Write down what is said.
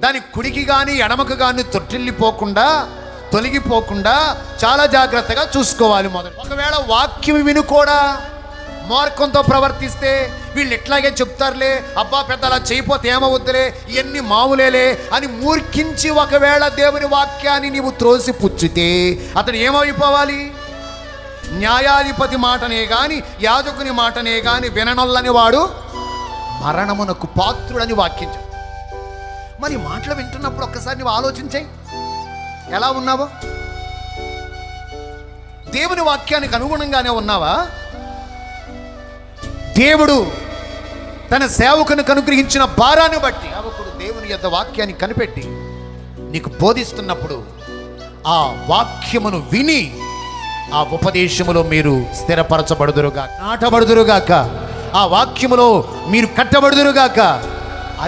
దాని కుడికి కానీ ఎడమకు కానీ తొలగిపోకుండా చాలా జాగ్రత్తగా చూసుకోవాలి. మొదలు ఒకవేళ వాక్యం విని కూడా మూర్ఖంతో ప్రవర్తిస్తే వీళ్ళు ఇట్లాగే చెప్తారులే, అబ్బా పెద్ద అలా చేయపోతే ఏమవుద్దులే, ఇవన్నీ మామూలేలే అని మూర్ఖించి ఒకవేళ దేవుని వాక్యాన్ని నీవు త్రోసి పుచ్చితే అతడు ఏమైపోవాలి? న్యాయాధిపతి మాటనే గాని యాజకుని మాటనే గాని విననొల్లని వాడు మరణమునకు పాత్రుడని వాక్యం. మరి మాటలు వింటున్నప్పుడు ఒక్కసారి నువ్వు ఆలోచించాయి, ఎలా ఉన్నావో? దేవుని వాక్యానికి అనుగుణంగానే ఉన్నావా? దేవుడు తన సేవకునికి అనుగ్రహించిన భారాన్ని బట్టి సేవకుడు దేవుని యొక్క వాక్యాన్ని కనిపెట్టి నీకు బోధిస్తున్నప్పుడు ఆ వాక్యమును విని ఆ ఉపదేశములో మీరు స్థిరపరచబడుదురుగాక, నాటబడుదురుగాక, ఆ వాక్యములో మీరు కట్టబడుదురుగాక.